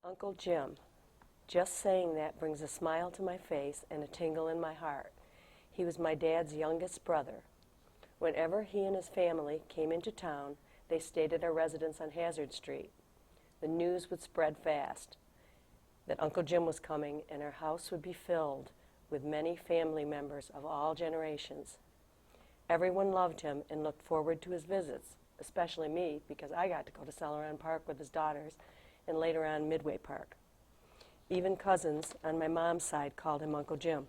Uncle Jim. Just saying that brings a smile to my face and a tingle in my heart. He was my dad's youngest brother. Whenever he and his family came into town, they stayed at our residence on Hazard Street. The news would spread fast that Uncle Jim was coming, and our house would be filled with many family members of all generations. Everyone loved him and looked forward to his visits, especially me, because I got to go to Celeron Park with his daughters and later on Midway Park. Even cousins on my mom's side called him Uncle Jim.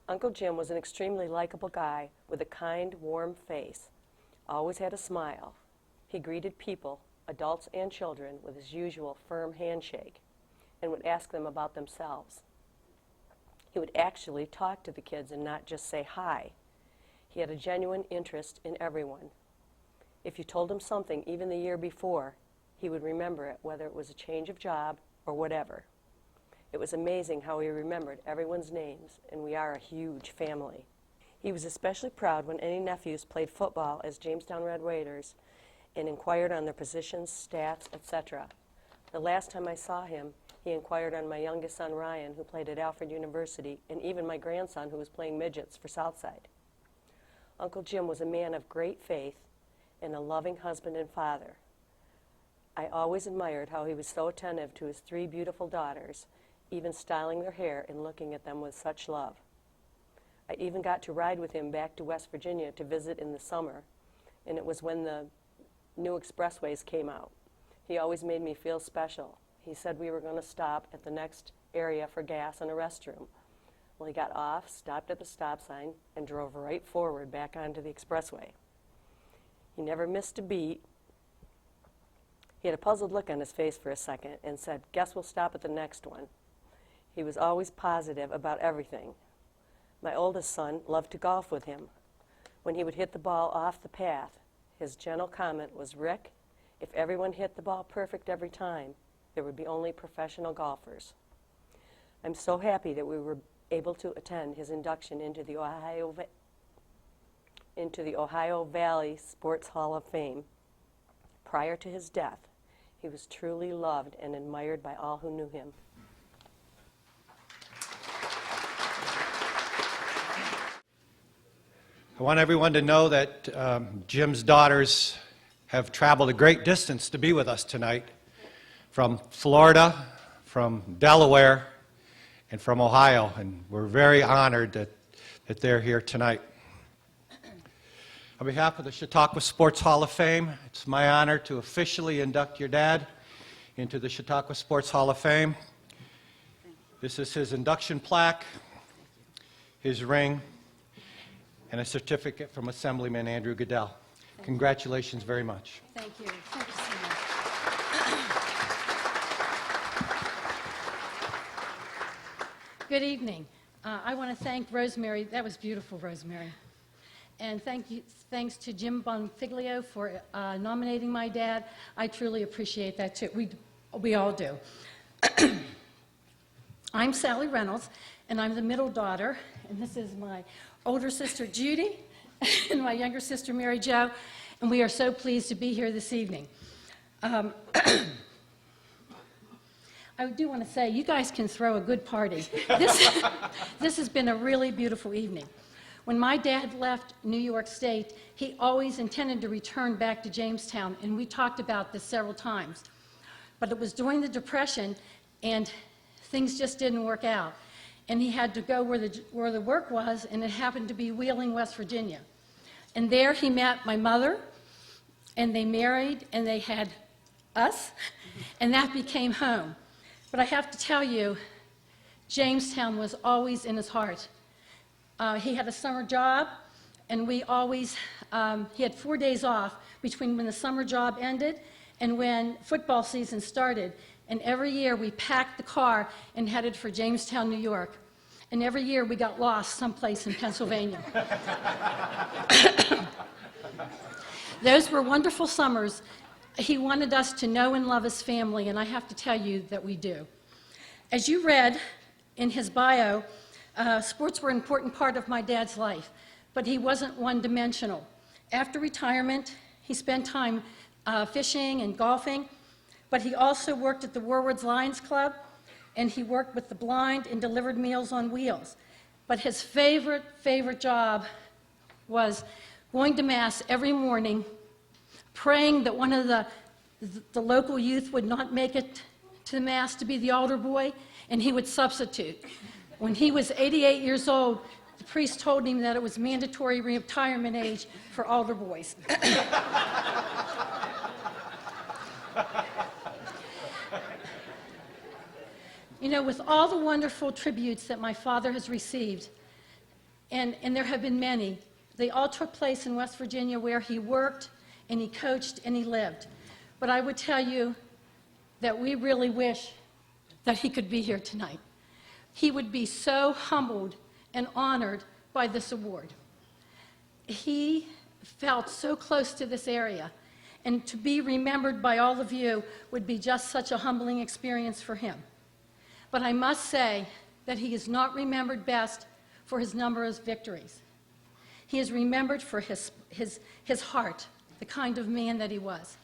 Uncle Jim was an extremely likable guy with a kind, warm face, always had a smile. He greeted people, adults and children, with his usual firm handshake and would ask them about themselves. He would actually talk to the kids and not just say hi. He had a genuine interest in everyone. If you told him something even the year before, he would remember it, whether it was a change of job or whatever. It was amazing how he remembered everyone's names, and we are a huge family. He was especially proud when any nephews played football as Jamestown Red Raiders and inquired on their positions, stats, etc. The last time I saw him, he inquired on my youngest son, Ryan, who played at Alfred University, and even my grandson, who was playing midgets for Southside. Uncle Jim was a man of great faith and a loving husband and father. I always admired how he was so attentive to his 3 beautiful daughters, even styling their hair and looking at them with such love. I even got to ride with him back to West Virginia to visit in the summer, and it was when the new expressways came out. He always made me feel special. He said we were going to stop at the next area for gas and a restroom. Well, he got off, stopped at the stop sign, and drove right forward back onto the expressway. He never missed a beat. He had a puzzled look on his face for a second and said, "Guess we'll stop at the next one." He was always positive about everything. My oldest son loved to golf with him. When he would hit the ball off the path, his gentle comment was, "Rick, if everyone hit the ball perfect every time, there would be only professional golfers." I'm so happy that we were able to attend his induction into the Ohio Valley Sports Hall of Fame. Prior to his death, he was truly loved and admired by all who knew him. I want everyone to know that Jim's daughters have traveled a great distance to be with us tonight, from Florida, from Delaware, and from Ohio, and we're very honored that they're here tonight. On behalf of the Chautauqua Sports Hall of Fame, it's my honor to officially induct your dad into the Chautauqua Sports Hall of Fame. This is his induction plaque, his ring, and a certificate from Assemblyman Andrew Goodell. Congratulations very much. Thank you. Thank you so much. Good evening. I want to thank Rosemary. That was beautiful, Rosemary. And thanks to Jim Bonfiglio for nominating my dad. I truly appreciate that too. We all do. I'm Sally Reynolds, and I'm the middle daughter, and this is my older sister Judy and my younger sister Mary Jo, and we are so pleased to be here this evening. I do want to say, you guys can throw a good party. This has been a really beautiful evening. When my dad left New York State, he always intended to return back to Jamestown, and we talked about this several times. But it was during the Depression, and things just didn't work out. And he had to go where the work was, and it happened to be Wheeling, West Virginia. And there he met my mother, and they married, and they had us, and that became home. But I have to tell you, Jamestown was always in his heart. He had a summer job, and we always, he had 4 days off between when the summer job ended and when football season started. And every year we packed the car and headed for Jamestown, New York. And every year we got lost someplace in Pennsylvania. Those were wonderful summers. He wanted us to know and love his family, and I have to tell you that we do. As you read in his bio, sports were an important part of my dad's life, but he wasn't one-dimensional. After retirement, he spent time fishing and golfing, but he also worked at the Warwoods Lions Club, and he worked with the blind and delivered Meals on Wheels. But his favorite job was going to Mass every morning, praying that one of the local youth would not make it to Mass to be the altar boy, and he would substitute. When he was 88 years old, the priest told him that it was mandatory retirement age for altar boys. You know, with all the wonderful tributes that my father has received, and there have been many, they all took place in West Virginia where he worked and he coached and he lived. But I would tell you that we really wish that he could be here tonight. He would be so humbled and honored by this award. He felt so close to this area, and to be remembered by all of you would be just such a humbling experience for him. But I must say that he is not remembered best for his numerous victories. He is remembered for his heart, the kind of man that he was.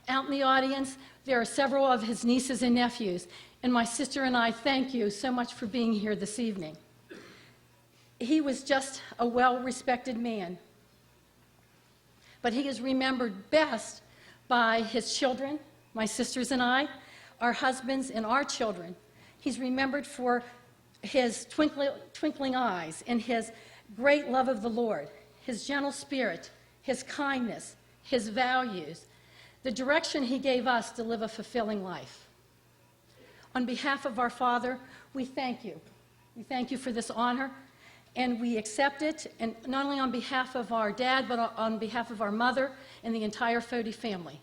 Out in the audience, there are several of his nieces and nephews, and my sister and I thank you so much for being here this evening. He was just a well-respected man, but he is remembered best by his children, my sisters and I, our husbands, and our children. He's remembered for his twinkling eyes and his great love of the Lord, his gentle spirit, his kindness, his values, the direction he gave us to live a fulfilling life. On behalf of our Father, we thank you. We thank you for this honor, and we accept it, and not only on behalf of our dad, but on behalf of our mother and the entire Foti family.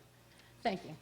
Thank you.